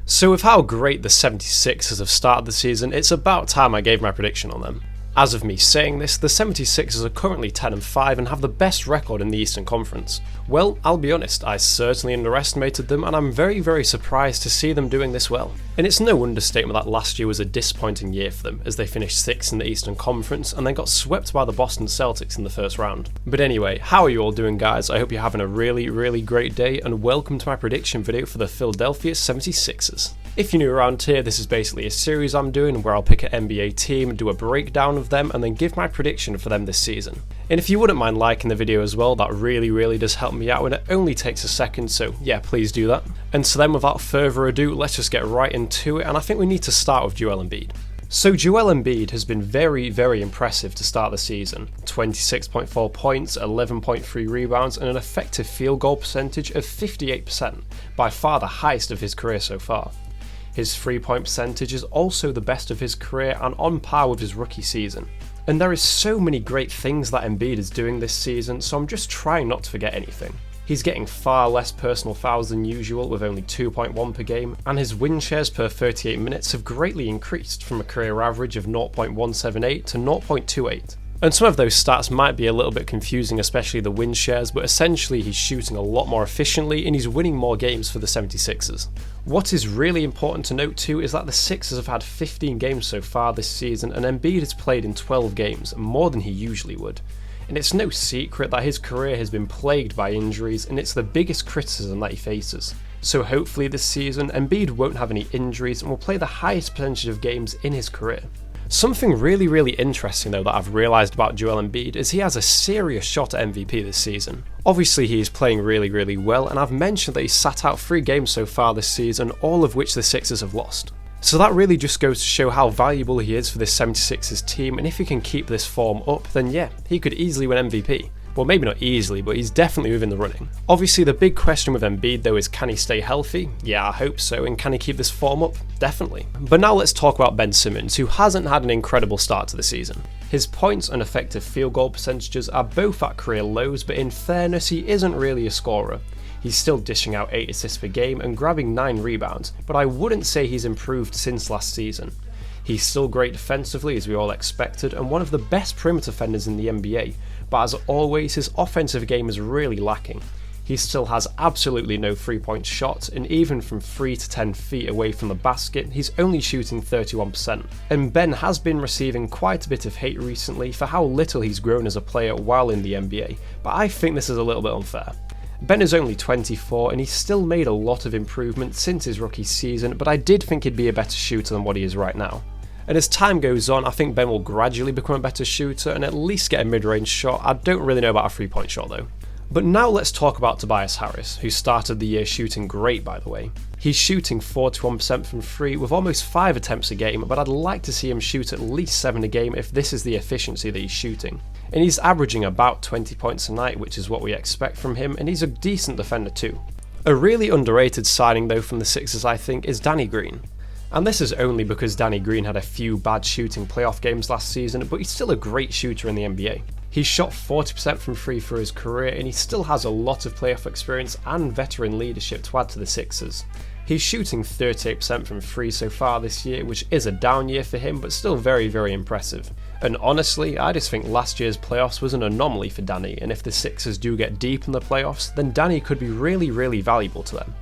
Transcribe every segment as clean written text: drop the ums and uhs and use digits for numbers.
So with how great the 76ers have started the season, it's about time I gave my prediction on them. As of me saying this, the 76ers are currently 10-5 and have the best record in the Eastern Conference. Well, I'll be honest, I certainly underestimated them and I'm very surprised to see them doing this well. And it's no understatement that last year was a disappointing year for them, as they finished 6th in the Eastern Conference and then got swept by the Boston Celtics in the first round. But anyway, how are you all doing, guys? I hope you're having a really great day, and welcome to my prediction video for the Philadelphia 76ers. If you're new around here, this is basically a series I'm doing where I'll pick an NBA team, do a breakdown of them, and then give my prediction for them this season. And if you wouldn't mind liking the video as well, that really does help me out, and it only takes a second, so yeah, please do that. And so then without further ado, let's just get right into it, and I think we need to start with Joel Embiid. So Joel Embiid has been very impressive to start the season. 26.4 points, 11.3 rebounds, and an effective field goal percentage of 58%, by far the highest of his career so far. His 3-point percentage is also the best of his career and on par with his rookie season. And there is so many great things that Embiid is doing this season, so I'm just trying not to forget anything. He's getting far less personal fouls than usual, with only 2.1 per game, and his win shares per 38 minutes have greatly increased from a career average of 0.178 to 0.28. And some of those stats might be a little bit confusing, especially the win shares, but essentially he's shooting a lot more efficiently and he's winning more games for the 76ers. What is really important to note too is that the Sixers have had 15 games so far this season, and Embiid has played in 12 games, more than he usually would. And it's no secret that his career has been plagued by injuries, and it's the biggest criticism that he faces. So hopefully this season, Embiid won't have any injuries and will play the highest percentage of games in his career. Something really interesting though that I've realised about Joel Embiid is he has a serious shot at MVP this season. Obviously he is playing really well, and I've mentioned that he's sat out 3 games so far this season, all of which the Sixers have lost. So that really just goes to show how valuable he is for this 76ers team, and if he can keep this form up, then yeah, he could easily win MVP. Well, maybe not easily, but he's definitely within the running. Obviously the big question with Embiid though is, can he stay healthy? Yeah, I hope so, and can he keep this form up? Definitely. But now let's talk about Ben Simmons, who hasn't had an incredible start to the season. His points and effective field goal percentages are both at career lows, but in fairness he isn't really a scorer. He's still dishing out 8 assists per game and grabbing 9 rebounds, but I wouldn't say he's improved since last season. He's still great defensively, as we all expected, and one of the best perimeter defenders in the NBA, but as always his offensive game is really lacking. He still has absolutely no 3-point shots, and even from 3 to 10 feet away from the basket, he's only shooting 31%. And Ben has been receiving quite a bit of hate recently for how little he's grown as a player while in the NBA, but I think this is a little bit unfair. Ben is only 24 and he's still made a lot of improvement since his rookie season, but I did think he'd be a better shooter than what he is right now. And as time goes on, I think Ben will gradually become a better shooter and at least get a mid-range shot. I don't really know about a 3-point shot though. But now let's talk about Tobias Harris, who started the year shooting great, by the way. He's shooting 41% from 3 with almost 5 attempts a game, but I'd like to see him shoot at least 7 a game if this is the efficiency that he's shooting. And he's averaging about 20 points a night, which is what we expect from him, and he's a decent defender too. A really underrated signing though from the Sixers, I think, is Danny Green. And this is only because Danny Green had a few bad shooting playoff games last season, but he's still a great shooter in the NBA. He's shot 40% from 3 for his career, and he still has a lot of playoff experience and veteran leadership to add to the Sixers. He's shooting 38% from 3 so far this year, which is a down year for him, but still very impressive. And honestly, I just think last year's playoffs was an anomaly for Danny, and if the Sixers do get deep in the playoffs, then Danny could be really valuable to them.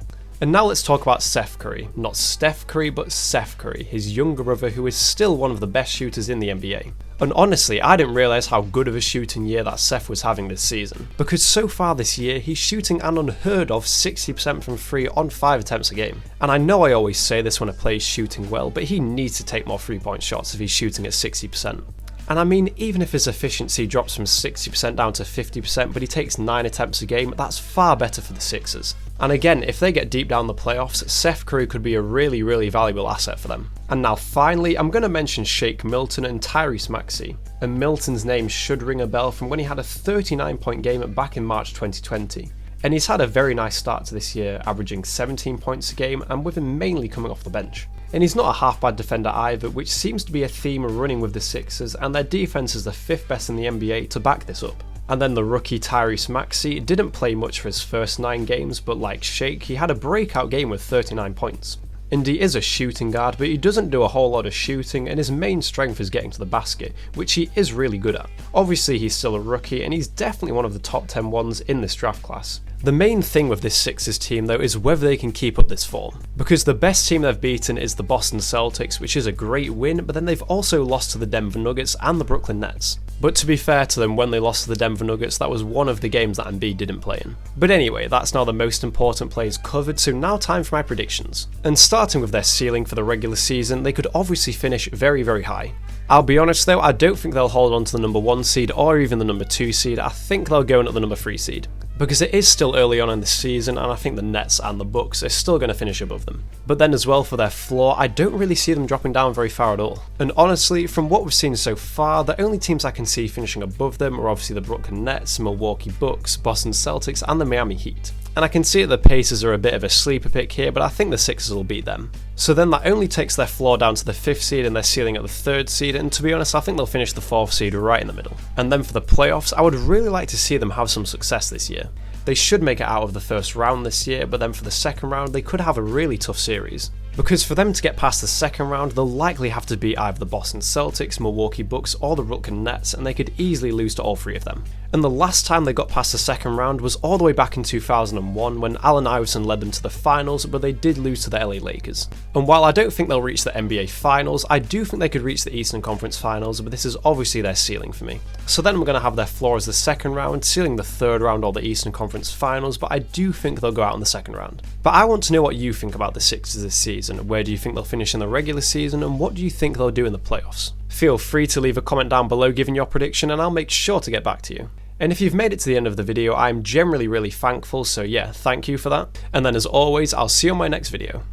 And now let's talk about Seth Curry. Not Steph Curry, but Seth Curry, his younger brother who is still one of the best shooters in the NBA. And honestly, I didn't realise how good of a shooting year that Seth was having this season, because so far this year he's shooting an unheard of 60% from 3 on 5 attempts a game. And I know I always say this when a player's shooting well, but he needs to take more 3-point shots if he's shooting at 60%. And I mean, even if his efficiency drops from 60% down to 50%, but he takes 9 attempts a game, that's far better for the Sixers. And again, if they get deep down the playoffs, Seth Curry could be a really valuable asset for them. And now finally, I'm going to mention Shake Milton and Tyrese Maxey. And Milton's name should ring a bell from when he had a 39-point game back in March 2020. And he's had a very nice start to this year, averaging 17 points a game, and with him mainly coming off the bench. And he's not a half-bad defender either, which seems to be a theme running with the Sixers, and their defense is the 5th best in the NBA to back this up. And then the rookie Tyrese Maxey didn't play much for his first 9 games, but like Shake, he had a breakout game with 39 points. and he is a shooting guard, but he doesn't do a whole lot of shooting, and his main strength is getting to the basket, which he is really good at. Obviously he's still a rookie, and he's definitely one of the top 10 ones in this draft class. The main thing with this Sixers team though is whether they can keep up this form, because the best team they've beaten is the Boston Celtics, which is a great win, but then they've also lost to the Denver Nuggets and the Brooklyn Nets. But to be fair to them, when they lost to the Denver Nuggets, that was one of the games that Embiid didn't play in. But anyway, that's now the most important players covered, so now time for my predictions. And starting with their ceiling for the regular season, they could obviously finish very, very high. I'll be honest though, I don't think they'll hold on to the number 1 seed or even the number 2 seed. I think they'll go in at the number 3 seed. Because it is still early on in the season, and I think the Nets and the Bucks are still going to finish above them. But then as well, for their floor, I don't really see them dropping down very far at all. And honestly, from what we've seen so far, the only teams I can see finishing above them are obviously the Brooklyn Nets, Milwaukee Bucks, Boston Celtics, and the Miami Heat. And I can see that the Pacers are a bit of a sleeper pick here, but I think the Sixers will beat them. So then that only takes their floor down to the 5th seed and their ceiling at the 3rd seed, and to be honest, I think they'll finish the 4th seed right in the middle. And then for the playoffs, I would really like to see them have some success this year. They should make it out of the first round this year, but then for the second round, they could have a really tough series. Because for them to get past the second round, they'll likely have to beat either the Boston Celtics, Milwaukee Bucks, or the Brooklyn Nets, and they could easily lose to all 3 of them. And the last time they got past the second round was all the way back in 2001 when Allen Iverson led them to the finals, but they did lose to the LA Lakers. And while I don't think they'll reach the NBA Finals, I do think they could reach the Eastern Conference Finals, but this is obviously their ceiling for me. So then we're going to have their floor as the second round, ceiling the 3rd round or the Eastern Conference Finals, but I do think they'll go out in the second round. But I want to know what you think about the Sixers this season. Where do you think they'll finish in the regular season, and what do you think they'll do in the playoffs? Feel free to leave a comment down below giving your prediction, and I'll make sure to get back to you. And if you've made it to the end of the video, I'm generally really thankful, so yeah, thank you for that. And then as always, I'll see you on my next video.